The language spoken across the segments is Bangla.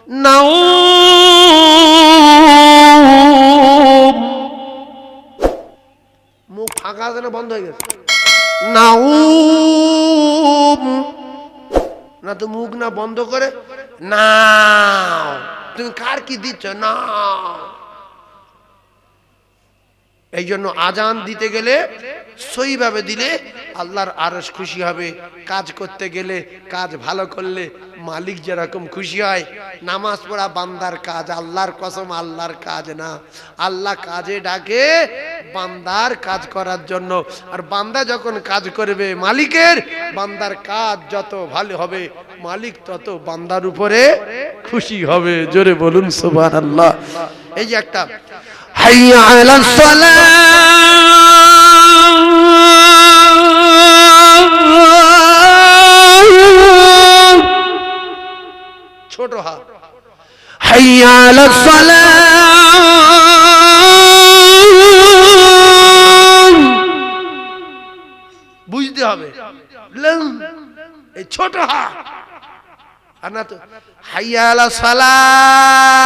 নাউম, মুখ ফাঁকা আছে না বন্ধ হয়ে গেছে? নাউম না তো মুখ না বন্ধ করে নাও। তুমি কার কি দিচ্ছ? না। এই জন্য আজান দিতে গেলে সহিভাবে দিলে আল্লাহর আরশ খুশি হবে। কাজ করতে গেলে কাজ ভালো করলে মালিক যেরকম খুশি হয়। নামাজ পড়া বান্দার কাজ, আল্লাহর কসম আল্লাহর কাজ না। আল্লাহ কাজে ডাকে বান্দার কাজ করার জন্য। আর বান্দা যখন কাজ করবে মালিকের, বান্দার কাজ যত ভালো হবে মালিক তত বান্দার উপরে খুশি হবে। জোরে বলুন সুবহানাল্লাহ। এই যে একটা হাইয়া আলাস সালাহ, ছোট হাত, হাইয়া আলাস সালাহ, বুঝতে হবে এই ছোট হাত। আর না তো হাইয়া আলাস সালাহ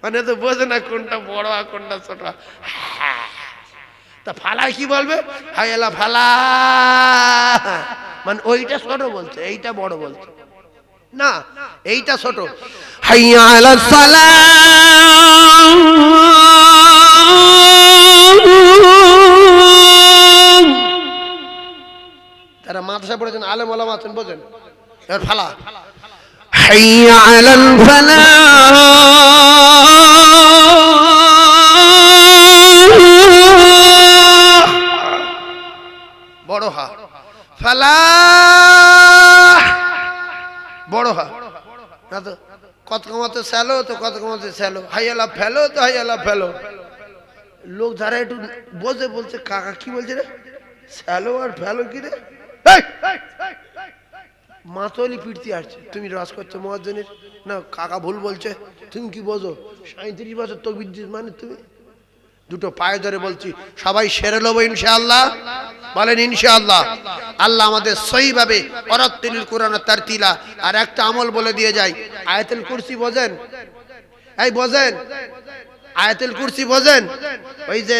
মানে তো বোঝে না কোনটা বড় আর কোনটা ছোট। তা ফালা কি বলবে? হাইয়ালা ফালা, মানে ওইটা ছোট বলছে এইটা বড় বলছে না, এইটা ছোট। হাইয়া আলাস সালাহ, তারা মাদ্রাসা পড়েছেন, আলেম ওলামা আছেন, বোঝেন। এবার ফালা, হাইয়া আলাল ফালাহ, বড় হা, ফালাহ বড় হা না তো কত কমাতে স্যালো তো কত কমাতে স্যালো, হাইয়ালা ফেলো তো হাইয়ালা ফেলো। লোক যারা একটু বোঝে বলছে কাকা কি বলছে রে, স্যালো আর ফেলো কি রে? মাতলি পিটতে আসছে, তুমি রাজ করছো মুয়াজ্জিনের না, কাকা ভুল বলছে, তুমি কি বোঝো? 37 বছর তাকবীর দিস মানে তুমি। দুটো পায়ে ধরে বলছি সবাই সেরে নেবো ইনশাআল্লাহ, বলেন ইনশাআল্লাহ। আল্লাহ আমাদের সহিভাবে অরাত্তিল কোরআন তারতিলা। আর একটা আমল বলে দিয়ে যাই, আয়াতুল কুরসি বোঝেন? এই বোঝেন আয়াতুল কুরসি বোঝেন? ওই যে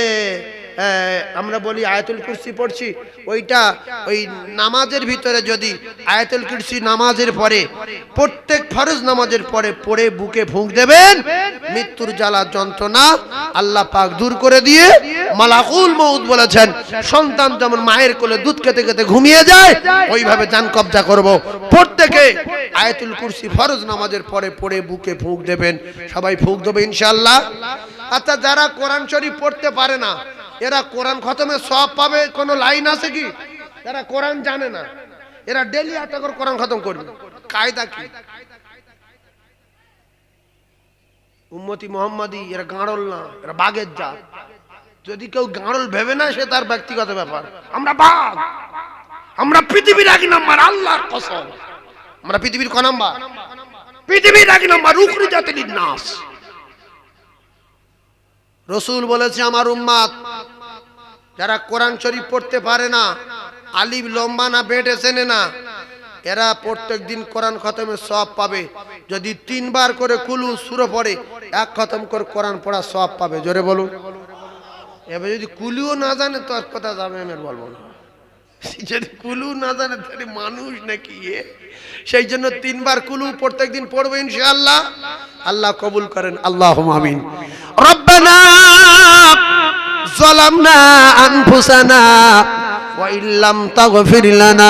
আমরা বলি আয়াতুল কুরসি পড়ছি, ওইটা ওই নামাজের ভিতরে যদি আয়াতুল কুরসি নামাজের পরে প্রত্যেক ফরজ নামাজের পরে পড়ে বুকে ফুঁক দেবেন, মৃত্যুর জ্বালা যন্ত্রণা আল্লাহ পাক দূর করে দিয়ে মালাকুল মউত বলেছেন সন্তান যেমন মায়ের কোলে দুধ খেতে খেতে ঘুমিয়ে যায় ওইভাবে জান কবজা করব। প্রত্যেকে আয়াতুল কুরসি ফরজ নামাজের পরে পড়ে বুকে ফুঁক দেবেন। সবাই ফুঁক দেবে ইনশাআল্লাহ। আচ্ছা, যারা কোরআন শরীফ পড়তে পারে না এরা কোরআন খতমে সওয়াব পাবে কোনো লাইন আছে কি? যারা কোরআন জানে না এরা ডেইলি একটা করে কোরআন খতম করবে, কায়দা কি? উম্মতি মুহাম্মাদি এরা গাঁড়ল না, এরা বাঘের জাত। যদি কেউ গাঁড়ল ভেবে না সে তার ব্যক্তিগত ব্যাপার। আমরা বাঘ, আমরা পৃথিবীর এক নাম্বার, আল্লাহর কসম। আমরা পৃথিবীর ক নাম্বার? পৃথিবীর এক নাম্বার, উখরি জাতির নাস। রাসূল বলেছে আমার উম্মত যারা কোরআন শরীফ পড়তে পারে না, আলিফ লম্বা না বেটে চেনে না, এরা প্রত্যেকদিন কোরআন খতমের সওয়াব পাবে। যদি 3 বার করে কুলু সূরা পড়ে 1 খতম করে কোরআন পড়া সওয়াব পাবে। জোরে বলুন। এবার যদি কুলুও না জানে তো আর কথা যাবে আমি আর বলবো না। যদি কুলু না জানে তাহলে মানুষ নাকি এ? সেই জন্য 3 বার কুলু প্রত্যেকদিন পড়বে ইনশাআল্লাহ। আল্লাহ কবুল করেন, আল্লাহুম্মা আমিন। রব্বানা যালামনা আনফুসানা ওয়া ইল্লাম তাগফির লানা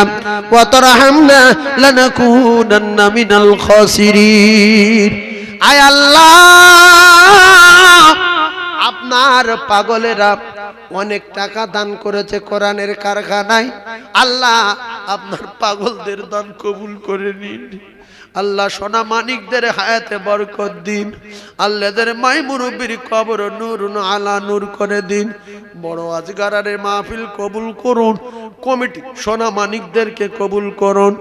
ওয়া তারহামনা লানাকুনান্না মিনাল খাসিরিন। আয় আল্লাহ, আপনার পাগলেরা অনেক টাকা দান করেছে কোরআনের কারখানায়। আল্লাহ আপনার পাগলদের দান কবুল করে নিন। আল্লাহ সোনা মানিকদের হায়াতে বরকত দিন। আল্লাহদের মাই মুরব্বির কবর নূর আলা নূর করে দিন। বড় আজগারের মাহফিল কবুল করুন। কমিটি সোনা মানিকদেরকে কবুল করুন,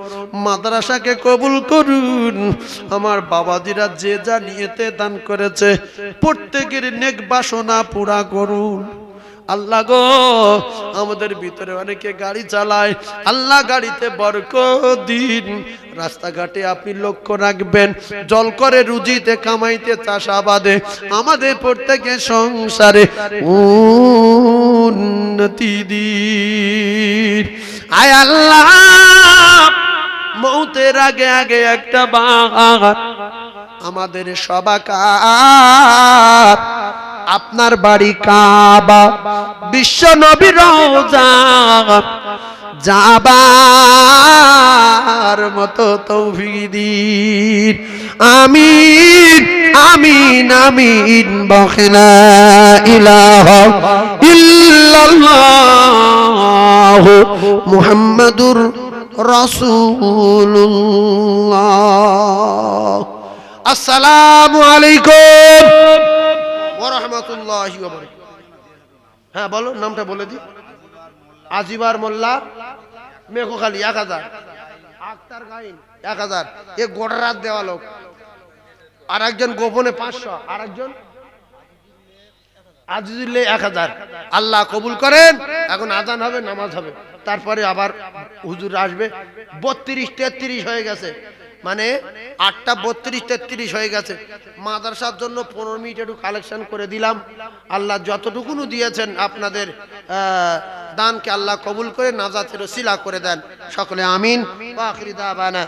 মাদ্রাসাকে কবুল করুন। আমার বাবাজিরা যে যা নিয়েতে দান করেছে প্রত্যেকের নেক বাসনা পুরা করুন। আল্লাহ গো আমাদের ভিতরে অনেকে গাড়ি চালায়, আল্লাহ গাড়িতে বরকত দিন, রাস্তাঘাটে আপনি লক্ষ্য রাখবেন, জল করে রুজিতে কামাইতে চাষাবাদে আমাদের প্রত্যেকের সংসারে উন্নতি দিন। আয় আল্লাহ মৌতের আগে আগে একটা বার আমাদের সবাকার আপনার বাড়ি কাবা, বিশ্ব নবীর রওজা যাবার মতো তৌফিক দিন। আমিন আমিন আমিন। বখলা ইলাহা ইল্লাল্লাহ মুহাম্মাদুর রাসূলুল্লাহ। আসসালামু আলাইকুম ওয়া রাহমাতুল্লাহি ওয়া বারাকাতুহু। হ্যাঁ বলো, নামটা বলে দি। আজিবার মোল্লা মেঘখালী 1000, আক্তার গাইন 1000, এ গোটা রাত দেওয়া লোক। আর একজন গোপনে 500, আর একজন আজিজুল্লাহ 1000। আল্লাহ কবুল করেন। এখন আজান হবে, নামাজ হবে, তারপরে আবার হুজুর আসবে। 32 33 হয়ে গেছে, মানে 8টা 32 33 হয়ে গেছে। মাদ্রাসার জন্য 15 মিনিট একটু কালেকশন করে দিলাম। আল্লাহ যতটুকুন দিয়েছেন আপনাদের দানকে আল্লাহ কবুল করে নাজাতের ওসিলা করে দেন সকলে, আমিন। ওয়া আখিরি দাওয়ানা